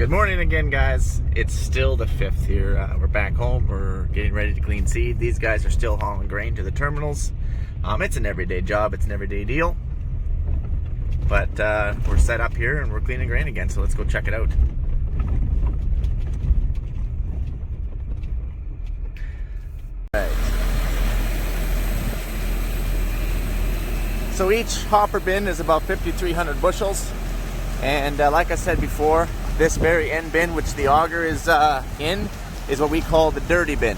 Good morning again, guys. It's still the 5th here. We're back home. We're getting ready to clean seed. These guys are still hauling grain to the terminals. It's an everyday job. It's an everyday deal. But we're set up here and we're cleaning grain again, so let's go check it out. Right. So each hopper bin is about 5,300 bushels. And like I said before, this very end bin, which the auger is in, is what we call the dirty bin.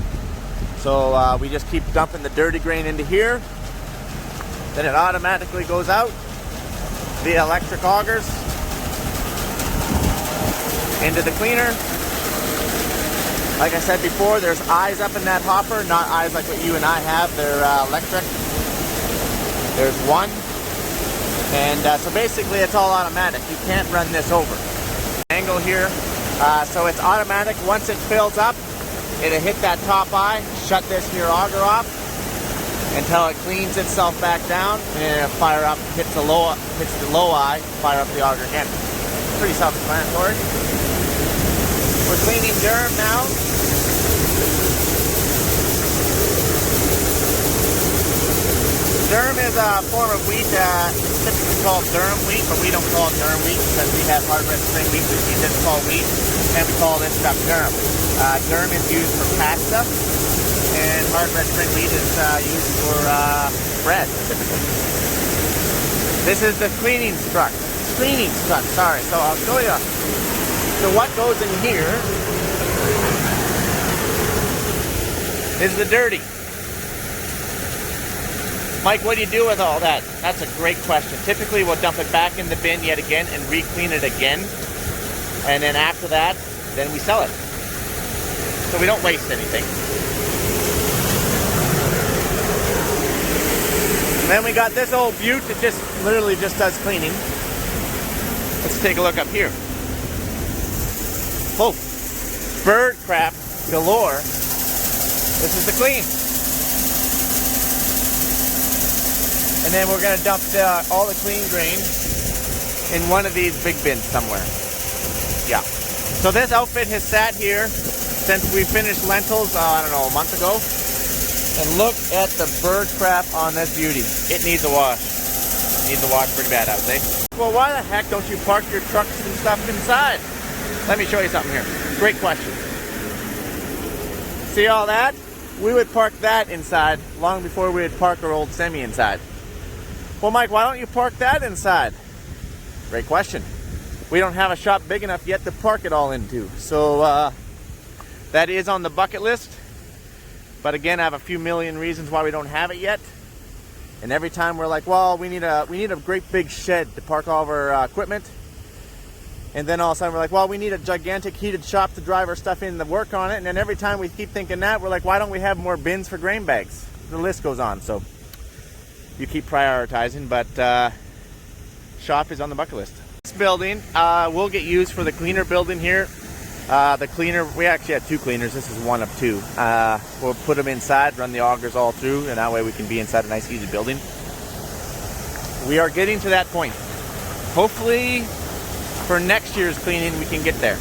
So we just keep dumping the dirty grain into here. Then it automatically goes out via electric augers into the cleaner. Like I said before, there's eyes up in that hopper, not eyes like what you and I have. They're electric. There's one. And so basically it's all automatic. You can't run this over. Angle here, so it's automatic. Once it fills up, it'll hit that top eye, shut this here auger off until it cleans itself back down, and it'll fire up, hits the low eye, fire up the auger again. Pretty self-explanatory. We're cleaning durum now. Durum is a form of wheat, typically called durum wheat, but we don't call it durum wheat because we have hard red spring wheat, which we just call wheat, and we call this stuff durum. Durum is used for pasta, and hard red spring wheat is used for bread, typically. This is the cleaning strut. Sorry. So I'll show you. So what goes in here is the dirty. Mike, what do you do with all that? That's a great question. Typically, we'll dump it back in the bin yet again and re-clean it again. And then after that, then we sell it. So we don't waste anything. And then we got this old butte that just literally just does cleaning. Let's take a look up here. Oh, bird crap galore. This is the clean. And then we're going to dump all the clean grain in one of these big bins somewhere. Yeah. So this outfit has sat here since we finished lentils, I don't know, a month ago. And look at the bird crap on this beauty. It needs a wash. It needs a wash pretty bad, I would say. Well, why the heck don't you park your trucks and stuff inside? Let me show you something here. Great question. See all that? We would park that inside long before we would park our old semi inside. Well, Mike, why don't you park that inside? Great question. We don't have a shop big enough yet to park it all into. So that is on the bucket list. But again, I have a few million reasons why we don't have it yet. And every time we're like, well, we need a great big shed to park all of our equipment. And then all of a sudden we're like, well, we need a gigantic heated shop to drive our stuff in to work on it. And then every time we keep thinking that, we're like, why don't we have more bins for grain bags? The list goes on. So you keep prioritizing, but shop is on the bucket list. This building will get used for the cleaner building here. The cleaner, we actually had two cleaners. This is one of two. We'll put them inside, run the augers all through, and that way we can be inside a nice easy building. We are getting to that point. Hopefully for next year's cleaning we can get there.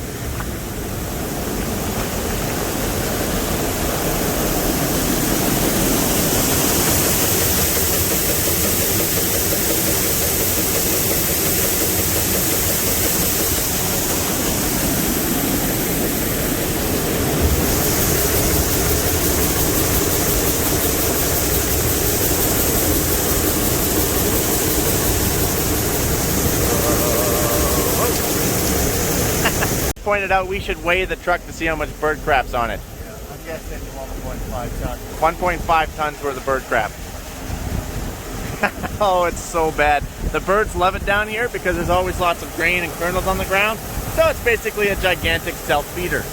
Pointed out we should weigh the truck to see how much bird crap's on it. Yeah, I'm guessing 1.5 tons. 1.5 tons worth of bird crap. Oh, it's so bad. The birds love it down here because there's always lots of grain and kernels on the ground. So it's basically a gigantic self-feeder.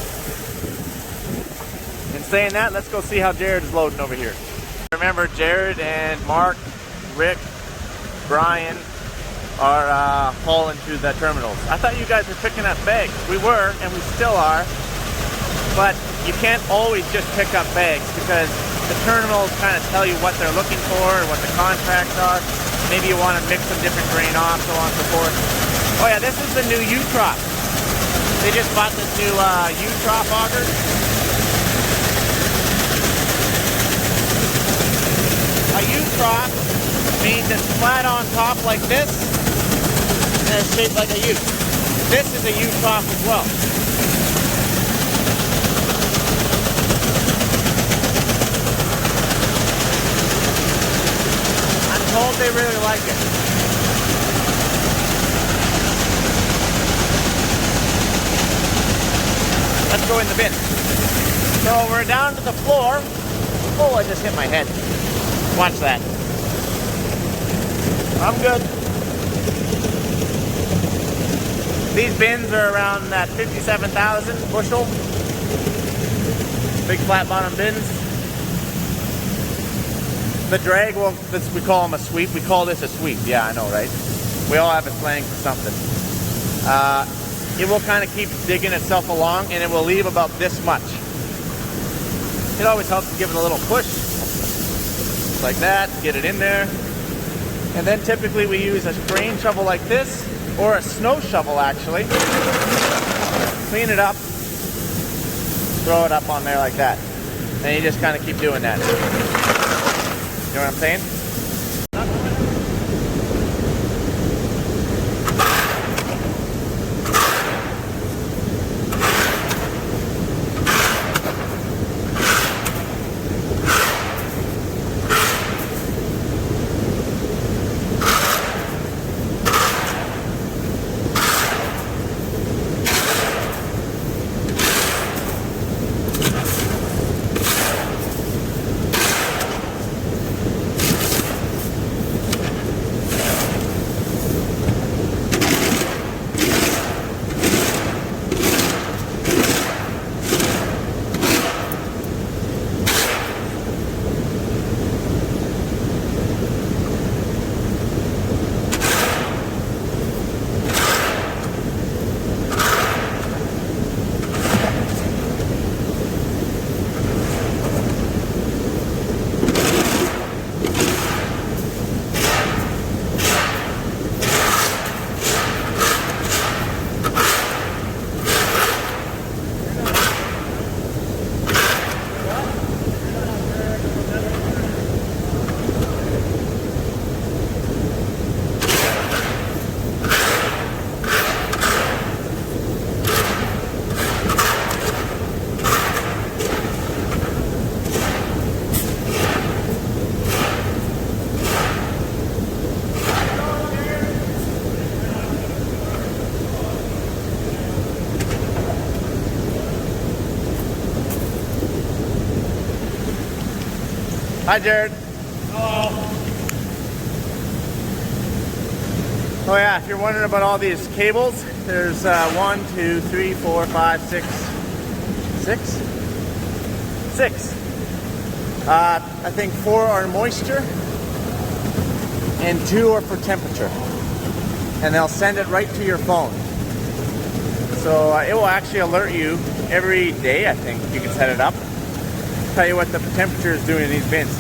And saying that, let's go see how Jared is loading over here. Remember, Jared and Mark, Rick, Brian are hauling through the terminals. I thought you guys were picking up bags. We were, and we still are. But you can't always just pick up bags because the terminals kind of tell you what they're looking for, what the contracts are. Maybe you want to mix some different grain off, so on and so forth. Oh yeah, this is the new U-Tron. The They just bought this new U-Tron auger. A U-Tron means it's flat on top like this, and it's shaped like a U. This is a U-Tron as well. I'm told they really like it. Let's go in the bin. So we're down to the floor. Oh, I just hit my head. Watch that. I'm good. These bins are around that 57,000 bushel. Big flat bottom bins. The drag, well, this, we call them a sweep. We call this a sweep. Yeah, I know, right? We all have a slang for something. It will kind of keep digging itself along, and it will leave about this much. It always helps to give it a little push. Just like that, get it in there. And then typically we use a grain shovel like this, or a snow shovel actually. Clean it up, throw it up on there like that. And you just kind of keep doing that. You know what I'm saying? Hi, Jared. Hello. Oh yeah, if you're wondering about all these cables, there's 1, 2, 3, 4, 5, 6. I think 4 are moisture and 2 are for temperature. And they'll send it right to your phone. So it will actually alert you every day, I think. You can set it up. Tell you what the temperature is doing in these bins.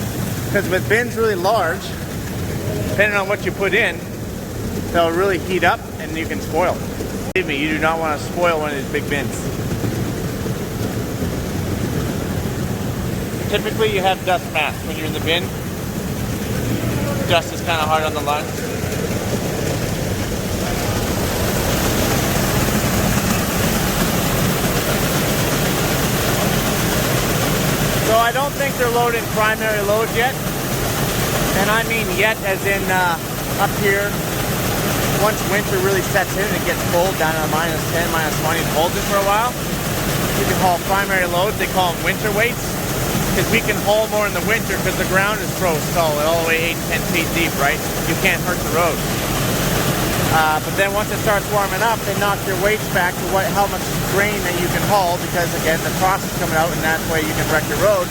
Because with bins really large, depending on what you put in, they'll really heat up and you can spoil. Believe me, you do not want to spoil one of these big bins. Typically you have dust masks when you're in the bin. Dust is kind of hard on the lungs. So I don't think they're loading primary load yet. And I mean yet as in up here. Once winter really sets in and it gets cold down to -10, -20 and holds it for a while, you can haul primary loads. They call them winter weights. Because we can haul more in the winter because the ground is froze solid all the way 8 and 10 feet deep, right? You can't hurt the road. But then once it starts warming up, they knock your weights back to how much grain that you can haul, because again, the frost is coming out and that way you can wreck your road.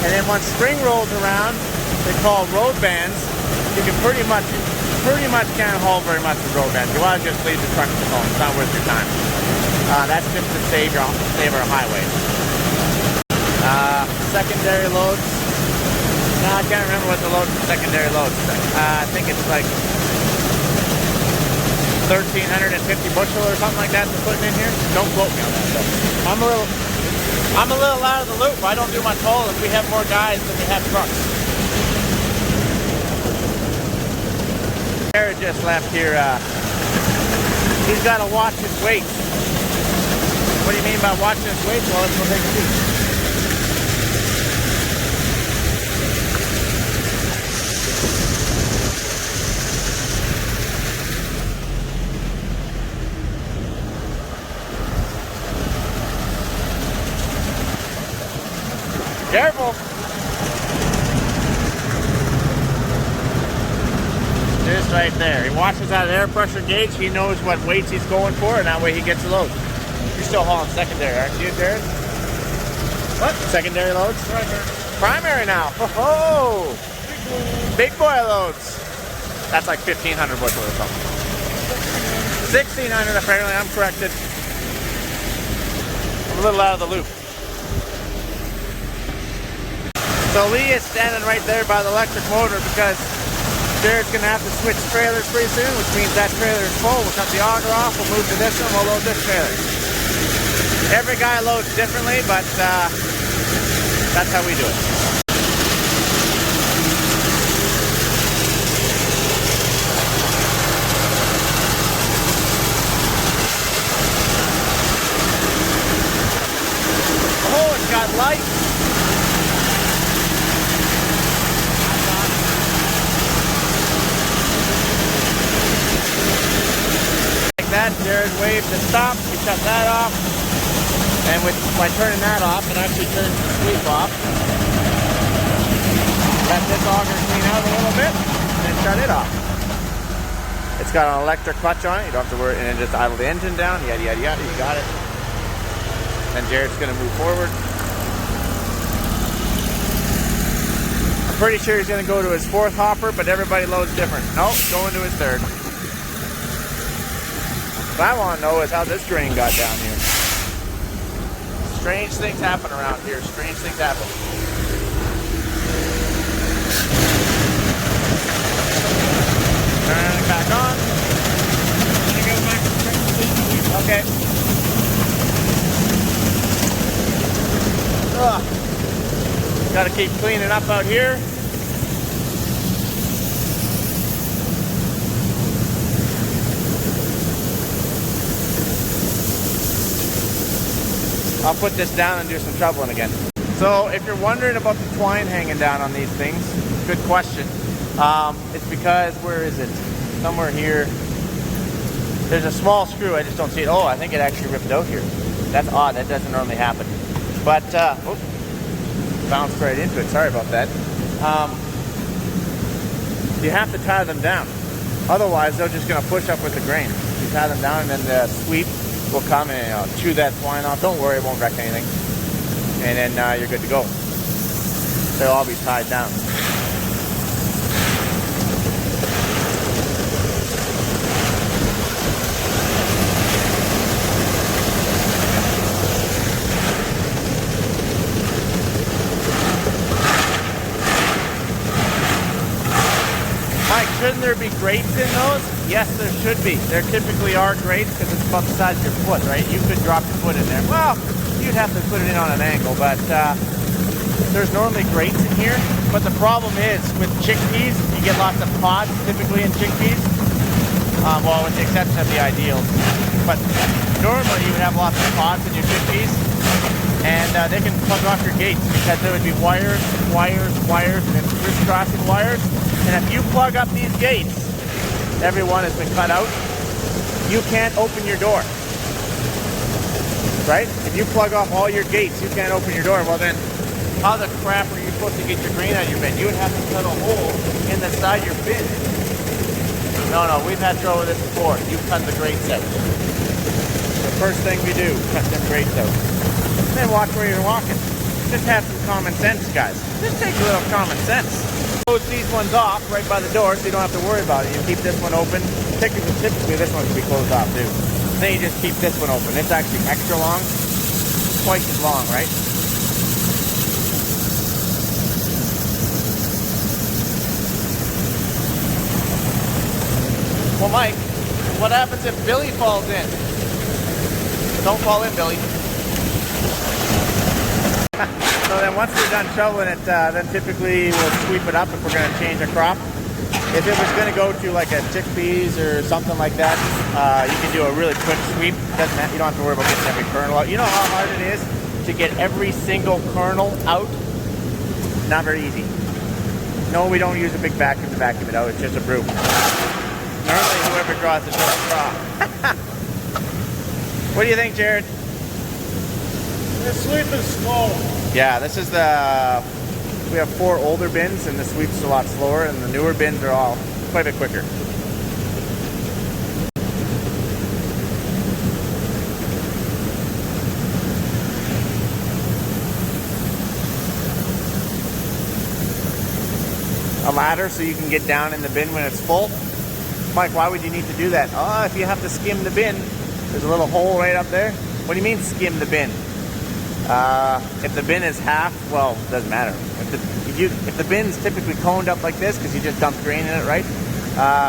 And then once spring rolls around, they call road bans. You can pretty much can't haul very much with road bans. You want to just leave the truck at home. It's not worth your time. That's just to save our highway. Secondary loads. No, I can't remember what the load for secondary loads. I think it's like 1,350 bushel or something like that they're putting in here. Don't quote me on that though. I'm a little out of the loop. I don't do much hauling. We have more guys than we have trucks. Jared just left here. He's got to watch his weight. What do you mean by watching his weight? Well, let's go take a peek. Careful. Just right there. He watches that air pressure gauge. He knows what weights he's going for, and that way he gets the load. You're still hauling secondary, aren't you, Jared? What? Secondary loads? Primary. Primary now. Oh, big boy loads. That's like 1,500 bushel or something. 1,600 apparently. I'm corrected. I'm a little out of the loop. So Lee is standing right there by the electric motor because Jared's going to have to switch trailers pretty soon, which means that trailer is full. We'll cut the auger off, we'll move to this one, we'll load this trailer. Every guy loads differently, but that's how we do it. Oh, it's got lights. That, Jared waved to stop, we shut that off, and by turning that off, it actually turns the sweep off. Let this auger clean out a little bit, and shut it off. It's got an electric clutch on it, you don't have to worry, and then just idle the engine down, yada yada yada, you got it. And Jared's going to move forward. I'm pretty sure he's going to go to his fourth hopper, but everybody loads different. Nope, going to his third. What I want to know is how this drain got down here. Strange things happen around here. Strange things happen. Turn it back on. Okay. Got to keep cleaning up out here. I'll put this down and do some shoveling again. So if you're wondering about the twine hanging down on these things, good question. It's because, where is it? Somewhere here. There's a small screw, I just don't see it. Oh, I think it actually ripped out here. That's odd, that doesn't normally happen. But, bounced right into it, sorry about that. You have to tie them down. Otherwise, they're just gonna push up with the grain. You tie them down and then the sweep will come and chew that twine off. Don't worry, it won't wreck anything. And then you're good to go. They'll all be tied down. Mike, shouldn't there be grates in those? Yes, there should be. There typically are grates because it's about the size of your foot, right? You could drop your foot in there. Well, you'd have to put it in on an angle, but there's normally grates in here. But the problem is with chickpeas, you get lots of pods typically in chickpeas. Well, with the exception of the ideals. But normally you would have lots of pods in your chickpeas, and they can plug off your gates because there would be wires, and then crisscrossing wires. And if you plug up these gates, every one has been cut out, you can't open your door. Right? If you plug off all your gates, you can't open your door. Well then, how the crap are you supposed to get your grain out of your bin? You would have to cut a hole in the side of your bin. No, we've had trouble with this before. You cut the grates out. The first thing we do, cut them grates out. And then watch where you're walking. Just have some common sense, guys. Just take a little common sense. Close these ones off right by the door so you don't have to worry about it. You keep this one open. Typically this one can be closed off too. Then you just keep this one open. It's actually extra long. Twice as long, right? Well, Mike, what happens if Billy falls in? Don't fall in, Billy. So then once we're done shoveling it, then typically we'll sweep it up if we're going to change a crop. If it was going to go to like a chickpeas or something like that, you can do a really quick sweep. Doesn't have, you don't have to worry about getting every kernel out. You know how hard it is to get every single kernel out? Not very easy. No, we don't use a big vacuum to vacuum it out. It's just a broom. Normally, whoever draws the short straw. What do you think, Jared? The sweep is slow. Yeah, this is the... We have 4 older bins, and the sweep's a lot slower, and the newer bins are all quite a bit quicker. A ladder so you can get down in the bin when it's full. Mike, why would you need to do that? Oh, if you have to skim the bin, there's a little hole right up there. What do you mean skim the bin? If the bin is half, well, it doesn't matter. If the bin's typically coned up like this, because you just dump grain in it, right?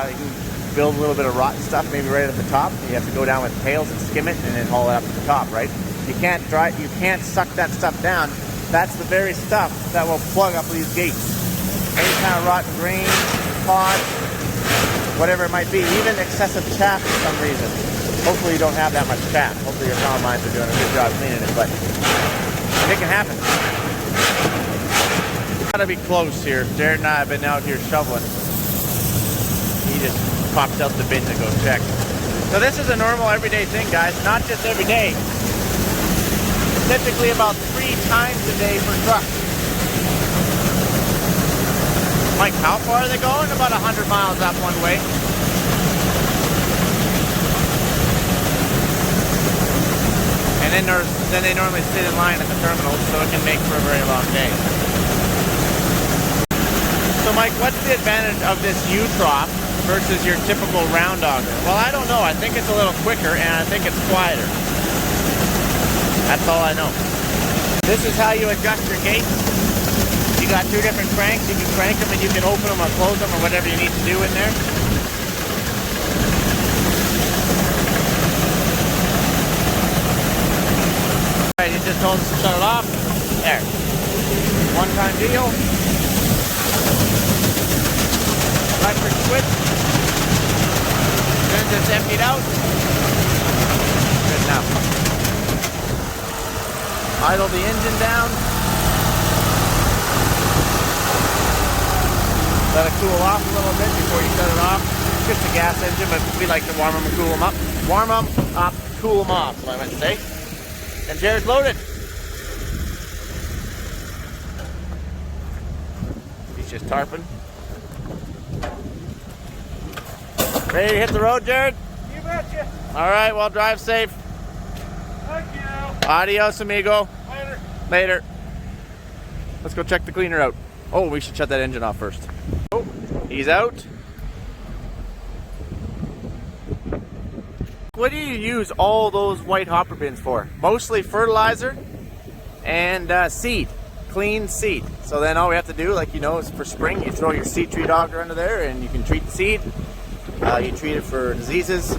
You can build a little bit of rotten stuff maybe right at the top. You have to go down with pails and skim it and then haul it up to the top, right? You can't suck that stuff down. That's the very stuff that will plug up these gates. Any kind of rotten grain, pods, whatever it might be, even excessive chaff for some reason. Hopefully you don't have that much chaff. Hopefully your combines are doing a good job cleaning it, but it can happen. Gotta be close here. Jared and I have been out here shoveling. He just pops out the bin to go check. So this is a normal everyday thing, guys. Not just every day. Typically about 3 times a day per truck. Mike, how far are they going? About 100 miles up one way. And then they normally sit in line at the terminal, so it can make for a very long day. So Mike, what's the advantage of this U-Tron versus your typical round auger? Well, I don't know. I think it's a little quicker and I think it's quieter. That's all I know. This is how you adjust your gates. You got 2 different cranks. You can crank them and you can open them or close them or whatever you need to do in there. Alright, you just hold this and shut it off. There. One-time deal. Electric switch. Then it's emptied out. Good enough. Idle the engine down. Let it cool off a little bit before you shut it off. It's just a gas engine, but we like to warm them and cool them up. Warm them up, cool them off, is what I meant to say. And Jared's loaded. He's just tarping. Ready to hit the road, Jared? You betcha. All right, well, drive safe. Thank you. Adios, amigo. Later. Later. Let's go check the cleaner out. Oh, we should shut that engine off first. Oh, he's out. What do you use all those white hopper bins for? Mostly fertilizer and seed, clean seed. So then all we have to do, like you know, is for spring, you throw your seed treat auger under there and you can treat the seed. You treat it for diseases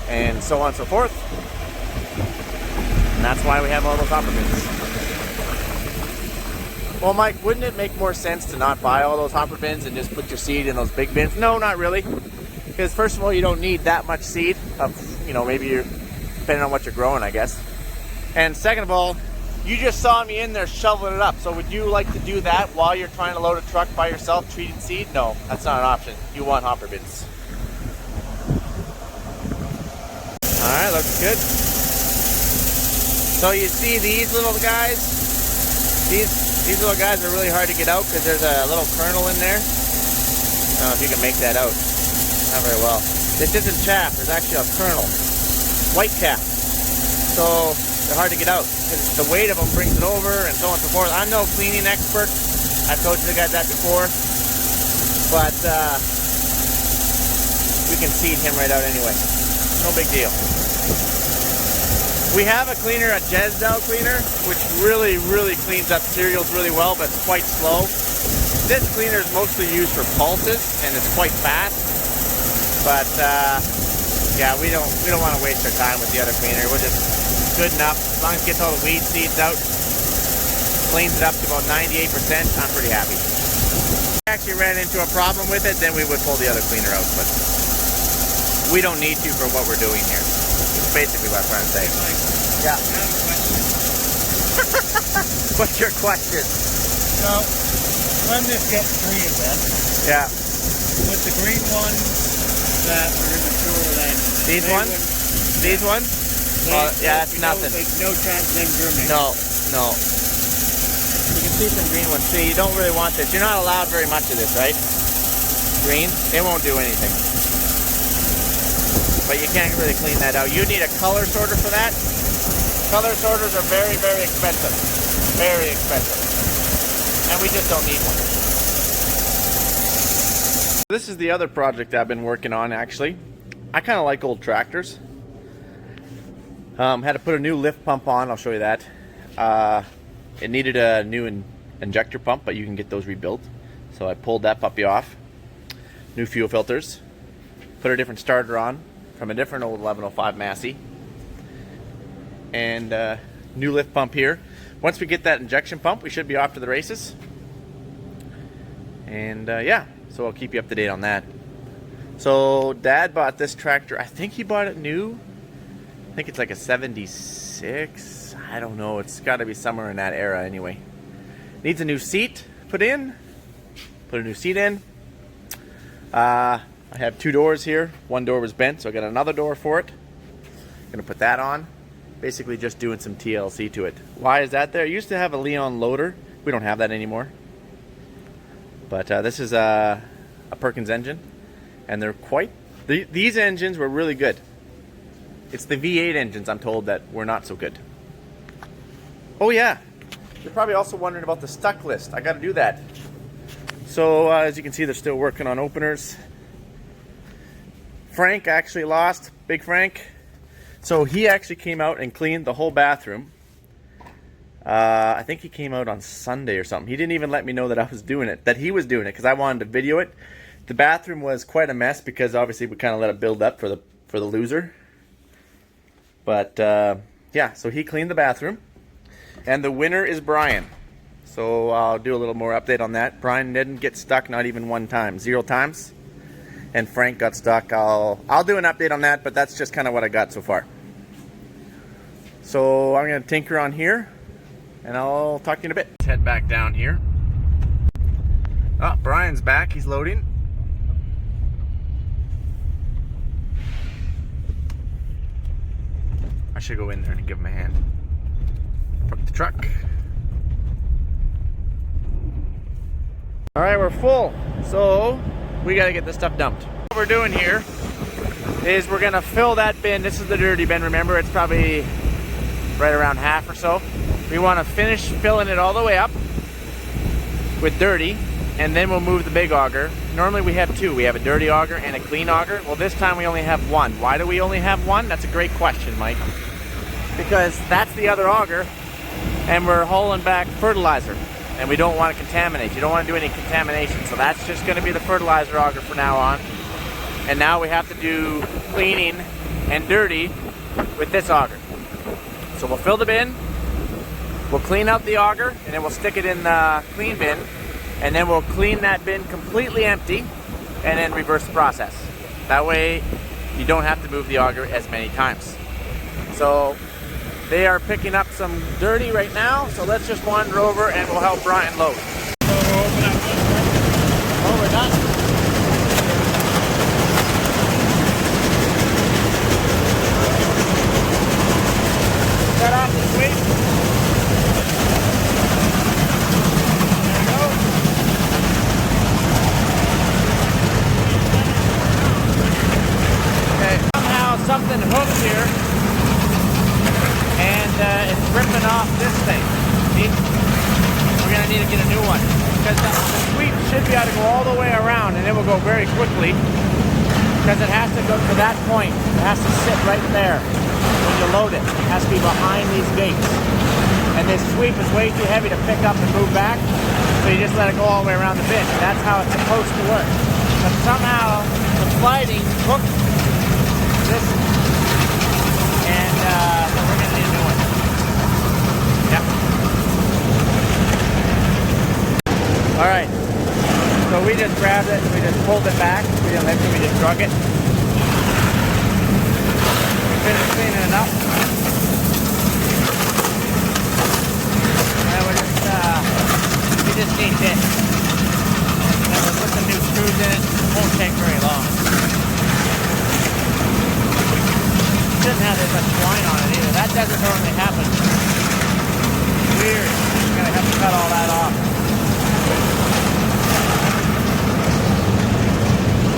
and so on and so forth. And that's why we have all those hopper bins. Well, Mike, wouldn't it make more sense to not buy all those hopper bins and just put your seed in those big bins? No, not really. Because first of all, you don't need that much seed. You know, maybe you're, depending on what you're growing, I guess. And second of all, you just saw me in there shoveling it up. So would you like to do that while you're trying to load a truck by yourself, treating seed? No, that's not an option. You want hopper bins. All right, looks good. So you see these little guys? These little guys are really hard to get out because there's a little kernel in there. I don't know if you can make that out. Not very well. This isn't chaff, there's actually a kernel. White chaff. So they're hard to get out because the weight of them brings it over and so on and so forth. I'm no cleaning expert. I've told you guys that before. But we can seed him right out anyway. No big deal. We have a cleaner, a Jesdell cleaner, which really cleans up cereals really well, but it's quite slow. This cleaner is mostly used for pulses, and it's quite fast. But yeah, we don't want to waste our time with the other cleaner. We're just good enough. As long as it gets all the weed seeds out, cleans it up to about 98%, I'm pretty happy. If we actually ran into a problem with it, then we would pull the other cleaner out, but we don't need to for what we're doing here. That's basically what I'm trying to say. Yeah. What's your question? So, when this gets green then, Yeah. with the green ones that are immature then... These ones? These ones? Well, yeah, that's nothing. There's no chance of them germinating. No, no. You can see some green ones. See, you don't really want this. You're not allowed very much of this, right? Green, it won't do anything. But you can't really clean that out. You need a color sorter for that. Color sorters are very, very expensive. Very expensive. And we just don't need one. This is the other project I've been working on, actually. I kind of like old tractors. Had to put a new lift pump on. I'll show you that. It needed a new injector pump, but you can get those rebuilt. So I pulled that puppy off. New fuel filters. Put a different starter on from a different old 1105 Massey. And new lift pump here. Once we get that injection pump, we should be off to the races. And yeah, so I'll keep you up to date on that. So Dad bought this tractor. I think he bought it new. I think it's like a 76. I don't know. It's got to be somewhere in that era anyway. Needs a new seat put in. Put a new seat in. I have two doors here. One door was bent, so I got another door for it. Gonna put that on. Basically just doing some TLC to it. Why is that there? I used to have a Leon loader. We don't have that anymore. But this is a Perkins engine. And they're quite... These engines were really good. It's the V8 engines, I'm told, that were not so good. Oh yeah. You're probably also wondering about the stuck list. I got to do that. So as you can see, they're still working on openers. Frank actually lost. Big Frank. So he actually came out and cleaned the whole bathroom. I think he came out on Sunday or something. He didn't even let me know that I was doing it, that he was doing it, because I wanted to video it. The bathroom was quite a mess because obviously we kind of let it build up for the loser. But yeah, so he cleaned the bathroom. And the winner is Brian. So I'll do a little more update on that. Brian didn't get stuck, not even one time. 0 times. And Frank got stuck. I'll do an update on that, but that's just kind of what I got so far. So I'm going to tinker on here, and I'll talk to you in a bit. Let's head back down here. Oh, Brian's back. He's loading. I should go in there and give him a hand. Park the truck. All right, we're full. So we got to get this stuff dumped. What we're doing here is we're going to fill that bin. This is the dirty bin, remember? It's probably right around half or so. We want to finish filling it all the way up with dirty, and then we'll move the big auger. Normally we have two. We have a dirty auger and a clean auger. Well, this time we only have one. Why do we only have one? That's a great question, Mike. Because that's the other auger, and we're hauling back fertilizer, and we don't want to contaminate. You don't want to do any contamination, so that's just going to be the fertilizer auger from now on. And now we have to do cleaning and dirty with this auger. So we'll fill the bin, we'll clean out the auger, and then we'll stick it in the clean bin, and then we'll clean that bin completely empty, and then reverse the process. That way you don't have to move the auger as many times. So they are picking up some dirty right now, so let's just wander over and we'll help Brian load. Oh, we're done. Set off the sweep. There we go. Okay, somehow something hooked here. And it's ripping off this thing. See? We're going to need to get a new one. Because the sweep should be able to go all the way around, and it will go very quickly. Because it has to go to that point. It has to sit right there when you load it. It has to be behind these gates. And this sweep is way too heavy to pick up and move back. So you just let it go all the way around the bin. That's how it's supposed to work. But somehow the sliding hook. This, and so we're gonna need a new one. Yep. All right. So we just grabbed it. We just pulled it back. We didn't lift it. We just drug it. We finished cleaning it up. And we're just we just need this. And we'll put some new screws in it. It won't take very long. Shouldn't have this much twine on it either. That doesn't normally happen. Weird. You're gonna have to cut all that off.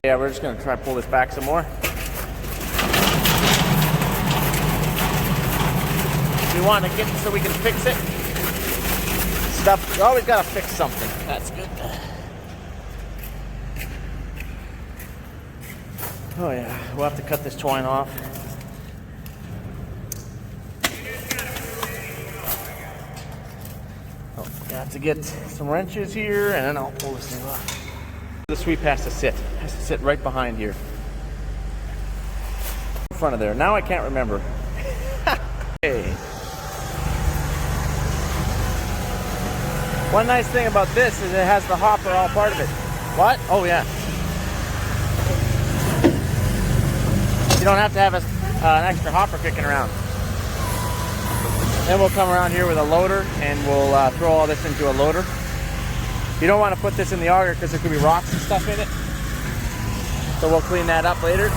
Yeah, we're just gonna try to pull this back some more. We want to get it so we can fix it. Stuff, we always gotta fix something. That's good. Oh yeah, we'll have to cut this twine off. Oh, I have to get some wrenches here, and then I'll pull this thing off. The sweep has to sit. It has to sit right behind here. In front of there. Now I can't remember. Okay. One nice thing about this is it has the hopper all part of it. What? Oh yeah. You don't have to have an extra hopper kicking around. Then we'll come around here with a loader and we'll throw all this into a loader. You don't want to put this in the auger because there could be rocks and stuff in it. So we'll clean that up later.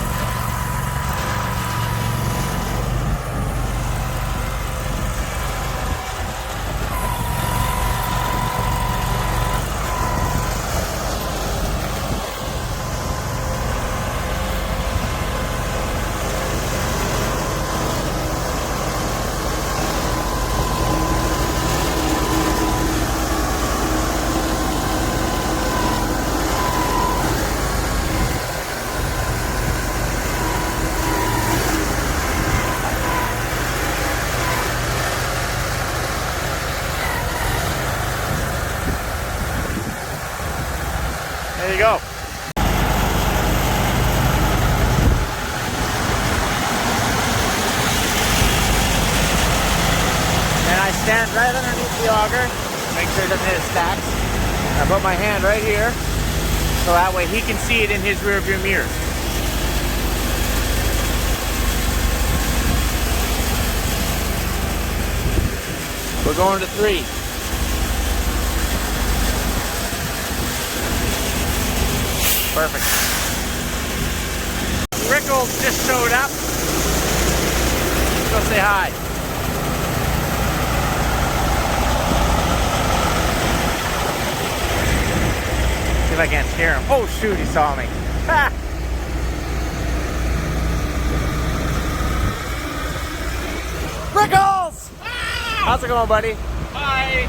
There you go. And I stand right underneath the auger, make sure it doesn't hit his stacks. I put my hand right here, so that way he can see it in his rear view mirror. We're going to 3. Perfect. Rickles just showed up. Let's go say hi. See if I can't scare him. Oh shoot, he saw me. Ha! Rickles! Ah! How's it going, buddy? Hi.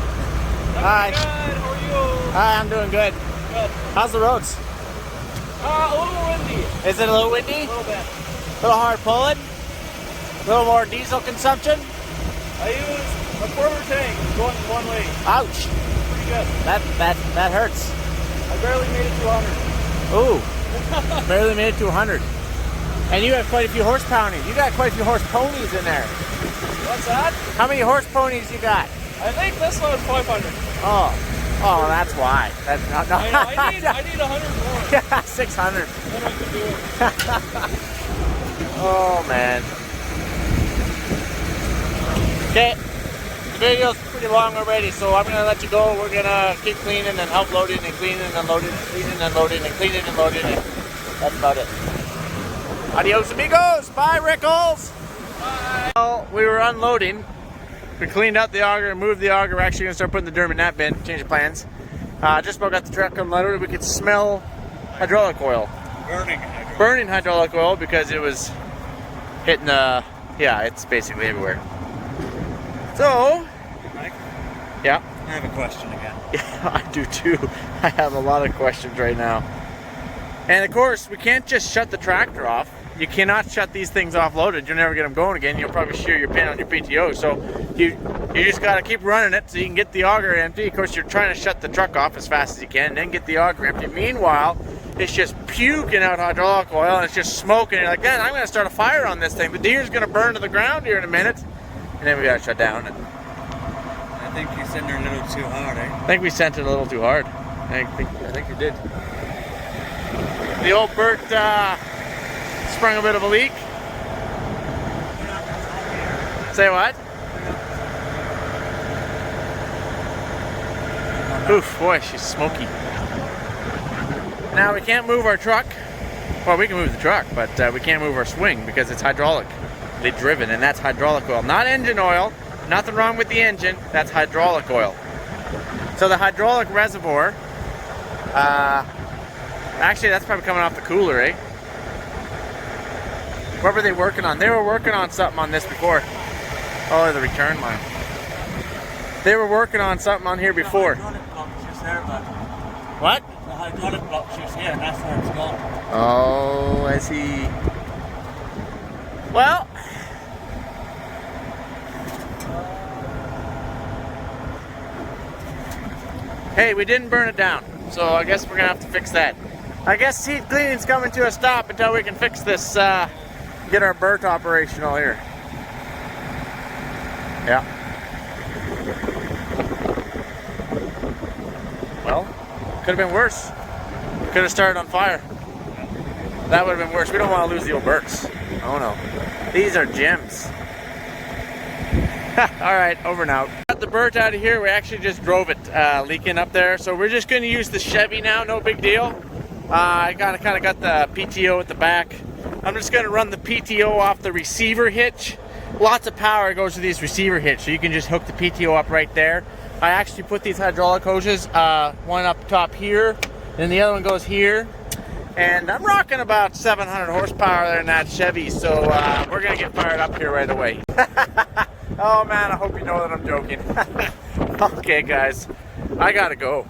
Hi. Good. How are you? Hi, I'm doing good. Good. How's the roads? A little windy. Is it a little windy? A little bit. A little hard pulling? A little more diesel consumption? I use a quarter tank going one way. Ouch. Pretty good. That hurts. I barely made it to 100. Ooh. Barely made it to 100. And you have quite a few horse ponies. You got quite a few horse ponies in there. What's that? How many horse ponies you got? I think this one's 500. Oh, that's why. That's not. No. I need 100 more. Yeah, 600. Then I can do it. Oh man. Okay, the video's pretty long already, so I'm gonna let you go. We're gonna keep cleaning and help loading and cleaning and loading and cleaning and loading and cleaning and loading. And that's about it. Adios, amigos. Bye, Rickles. Bye. Well, we were unloading. We cleaned out the auger and moved the auger. We're actually gonna start putting the dirt in that bin. Change of plans. Just about got the truck unloaded. We could smell hydraulic oil. Burning hydraulic oil because it was hitting the, yeah, it's basically everywhere. So, Mike, yeah. I have a question again. Yeah, I do too. I have a lot of questions right now. And of course, we can't just shut the tractor off. You cannot shut these things off loaded. You'll never get them going again. You'll probably shear your pin on your PTO. So you just got to keep running it so you can get the auger empty. Of course, you're trying to shut the truck off as fast as you can and then get the auger empty. Meanwhile, it's just puking out hydraulic oil and it's just smoking. You're like, man, I'm going to start a fire on this thing. The deer's going to burn to the ground here in a minute. And then we got to shut down. I think you sent her a little too hard, eh? I think we sent it a little too hard. I think you did. The old Bert sprung a bit of a leak. Say what? Oof, boy, she's smoky. Now we can't move our truck. Well, we can move the truck, but we can't move our swing because it's hydraulically driven, and that's hydraulic oil, not engine oil. Nothing wrong with the engine. That's hydraulic oil. So the hydraulic reservoir, actually that's probably coming off the cooler, eh? What were they working on? They were working on something on this before. Oh, the return line. They were working on something on here before. The hydraulic block's just there, bud. What? The hydraulic block's just here, and that's where it's gone. Oh, I see. Well, hey, we didn't burn it down, so I guess we're gonna have to fix that. I guess seat cleaning's coming to a stop until we can fix this, get our Bert operational here. Yeah. Well, could have been worse. Could have started on fire. That would have been worse. We don't want to lose the old Berts. Oh no. These are gems. Alright, over and out. Got the Bert out of here. We actually just drove it leaking up there. So we're just going to use the Chevy now. No big deal. I kind of got the PTO at the back. I'm just going to run the PTO off the receiver hitch. Lots of power goes to these receiver hitch, so you can just hook the PTO up right there. I actually put these hydraulic hoses, one up top here, and the other one goes here. And I'm rocking about 700 horsepower there in that Chevy, so we're going to get fired up here right away. Oh man, I hope you know that I'm joking. Okay guys, I gotta go.